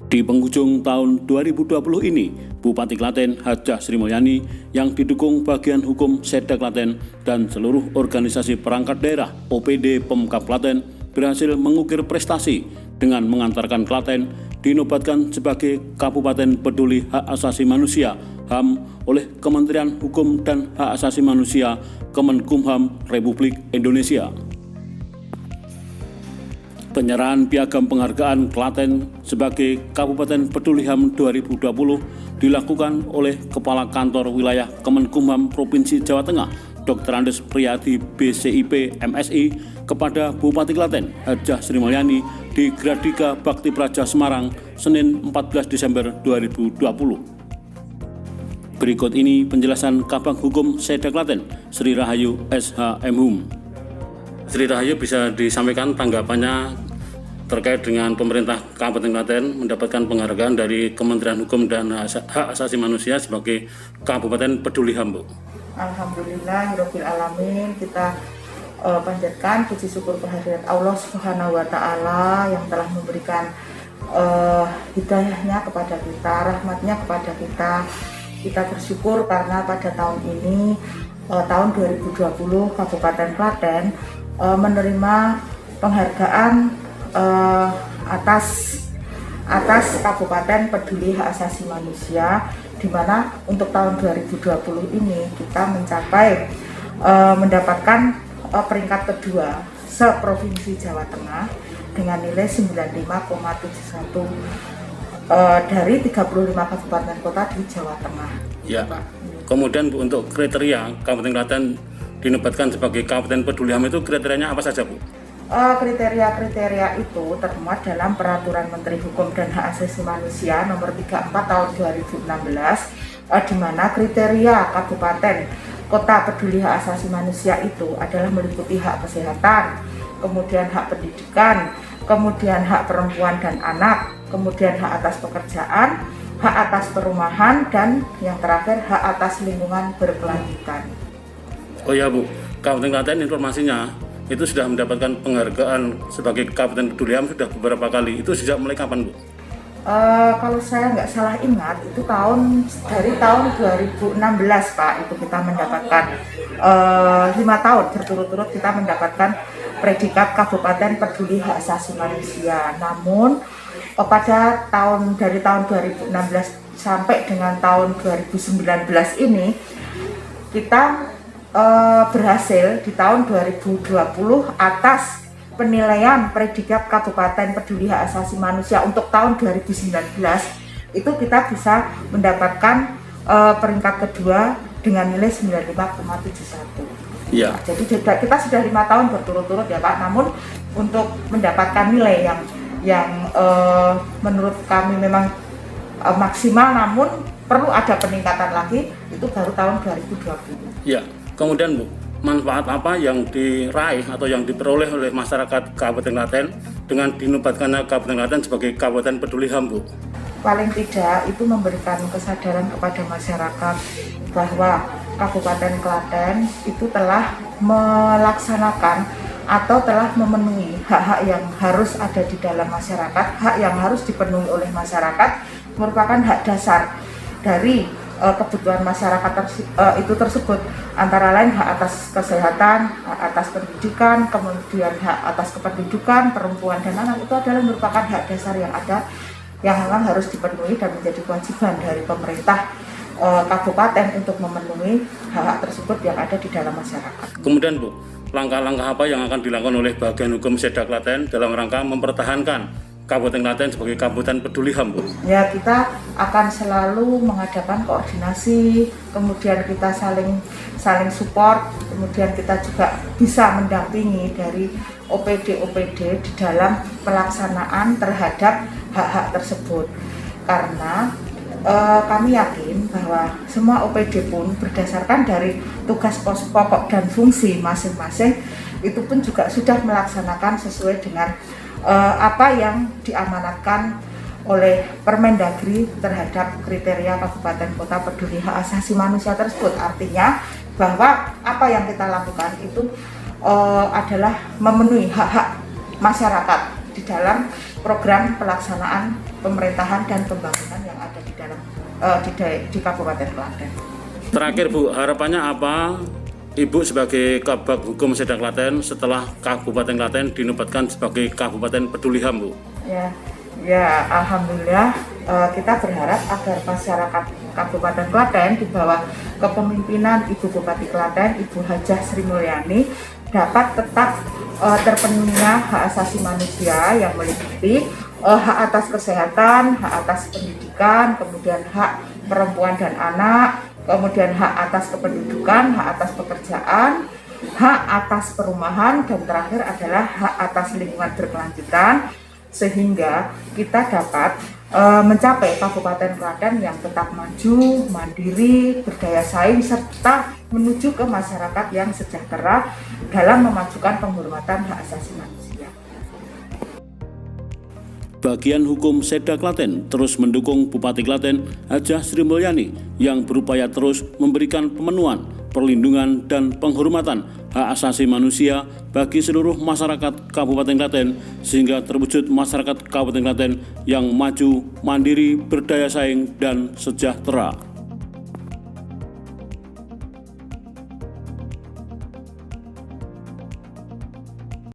Di penghujung tahun 2020 ini, Bupati Klaten Hajah Sri Mulyani yang didukung bagian hukum Setda Klaten dan seluruh organisasi perangkat daerah OPD Pemkab Klaten berhasil mengukir prestasi dengan mengantarkan Klaten dinobatkan sebagai Kabupaten Peduli Hak Asasi Manusia (HAM) oleh Kementerian Hukum dan Hak Asasi Manusia Kemenkumham Republik Indonesia. Penyerahan piagam penghargaan Klaten sebagai Kabupaten Peduli HAM 2020 dilakukan oleh Kepala Kantor Wilayah Kemenkumham Provinsi Jawa Tengah, Dr. Andes Priyadi BCIP MSI kepada Bupati Klaten Hajah Sri Mulyani di Gradika Bakti Praja Semarang, Senin 14 Desember 2020. Berikut ini penjelasan Kabag Hukum Setda Klaten, Sri Rahayu SH M.Hum. Sri Rahayu, bisa disampaikan tanggapannya terkait dengan pemerintah Kabupaten Klaten mendapatkan penghargaan dari Kementerian Hukum dan Hak Asasi Manusia sebagai Kabupaten Peduli HAM, Bu. Alhamdulillahirabbil alamin, kita panjatkan puji syukur kehadirat Allah Subhanahu wa taala yang telah memberikan hidayahnya kepada kita, rahmatnya kepada kita. Kita bersyukur karena pada tahun ini, tahun 2020, Kabupaten Klaten menerima penghargaan atas Kabupaten Peduli Hak Asasi Manusia, di mana untuk tahun 2020 ini kita mencapai mendapatkan peringkat kedua se-Provinsi Jawa Tengah dengan nilai 95,71 dari 35 kabupaten kota di Jawa Tengah. Ya. Kemudian, Bu, untuk kriteria Kabupaten Klaten dinobatkan sebagai Kabupaten Peduli HAM itu kriterianya apa saja, Bu? Kriteria itu termuat dalam Peraturan Menteri Hukum dan Hak Asasi Manusia Nomor 34 Tahun 2016, di mana kriteria Kabupaten Kota Peduli Hak Asasi Manusia itu adalah meliputi hak kesehatan, kemudian hak pendidikan, kemudian hak perempuan dan anak, kemudian hak atas pekerjaan, hak atas perumahan, dan yang terakhir hak atas lingkungan berkelanjutan. Oh ya, Bu, Kabupaten Klaten informasinya itu sudah mendapatkan penghargaan sebagai Kabupaten Peduli HAM sudah beberapa kali. Itu sejak mulai kapan, Bu? Kalau saya nggak salah ingat, itu dari tahun 2016, Pak, itu kita mendapatkan 5 tahun berturut-turut kita mendapatkan predikat Kabupaten Peduli Hak Asasi Manusia. Namun dari tahun 2016 sampai dengan tahun 2019 ini kita berhasil di tahun 2020 atas penilaian predikat Kabupaten Peduli Hak Asasi Manusia untuk tahun 2019 itu kita bisa mendapatkan peringkat kedua dengan nilai 95,71. Ya. Jadi kita sudah 5 tahun berturut-turut ya, Pak. Namun untuk mendapatkan nilai yang menurut kami memang maksimal, namun perlu ada peningkatan lagi, itu baru tahun 2020. Ya. Kemudian, Bu, manfaat apa yang diraih atau yang diperoleh oleh masyarakat Kabupaten Klaten dengan dinobatkannya Kabupaten Klaten sebagai Kabupaten Peduli HAM, Bu? Paling tidak itu memberikan kesadaran kepada masyarakat bahwa Kabupaten Klaten itu telah melaksanakan atau telah memenuhi hak-hak yang harus ada di dalam masyarakat, hak yang harus dipenuhi oleh masyarakat, merupakan hak dasar dari kebutuhan masyarakat itu tersebut, antara lain hak atas kesehatan, hak atas pendidikan, kemudian hak atas kependudukan, perempuan dan anak, itu adalah merupakan hak dasar yang ada, yang memang harus dipenuhi dan menjadi kewajiban dari pemerintah kabupaten untuk memenuhi hak-hak tersebut yang ada di dalam masyarakat. Kemudian, Bu, langkah-langkah apa yang akan dilakukan oleh bagian hukum Setda Klaten dalam rangka mempertahankan Kabupaten Klaten sebagai Kabupaten Peduli HAM, Bu? Ya, kita akan selalu mengadakan koordinasi, kemudian kita saling support, kemudian kita juga bisa mendampingi dari OPD di dalam pelaksanaan terhadap hak-hak tersebut. Karena kami yakin bahwa semua OPD pun berdasarkan dari tugas pokok dan fungsi masing-masing itu pun juga sudah melaksanakan sesuai dengan apa yang diamanatkan oleh Permendagri terhadap kriteria Kabupaten Kota Peduli Hak Asasi Manusia tersebut. Artinya bahwa apa yang kita lakukan itu adalah memenuhi hak-hak masyarakat di dalam program pelaksanaan pemerintahan dan pembangunan yang ada di dalam di Kabupaten Klaten. Terakhir Bu, harapannya apa Ibu sebagai Kabag Hukum Seda Klaten setelah Kabupaten Klaten dinobatkan sebagai Kabupaten Peduli HAM, Bu? Ya, alhamdulillah kita berharap agar masyarakat Kabupaten Klaten di bawah kepemimpinan Ibu Bupati Klaten, Ibu Hajah Sri Mulyani dapat tetap terpenuhinya hak asasi manusia yang meliputi hak atas kesehatan, hak atas pendidikan, kemudian hak perempuan dan anak, kemudian hak atas kependudukan, hak atas pekerjaan, hak atas perumahan, dan terakhir adalah hak atas lingkungan berkelanjutan, sehingga kita dapat mencapai Kabupaten Klaten yang tetap maju, mandiri, berdaya saing, serta menuju ke masyarakat yang sejahtera dalam memajukan penghormatan hak asasi manusia. Bagian Hukum Seda Klaten terus mendukung Bupati Klaten Hajah Sri Mulyani yang berupaya terus memberikan pemenuhan, perlindungan, dan penghormatan hak asasi manusia bagi seluruh masyarakat Kabupaten Klaten sehingga terwujud masyarakat Kabupaten Klaten yang maju, mandiri, berdaya saing, dan sejahtera.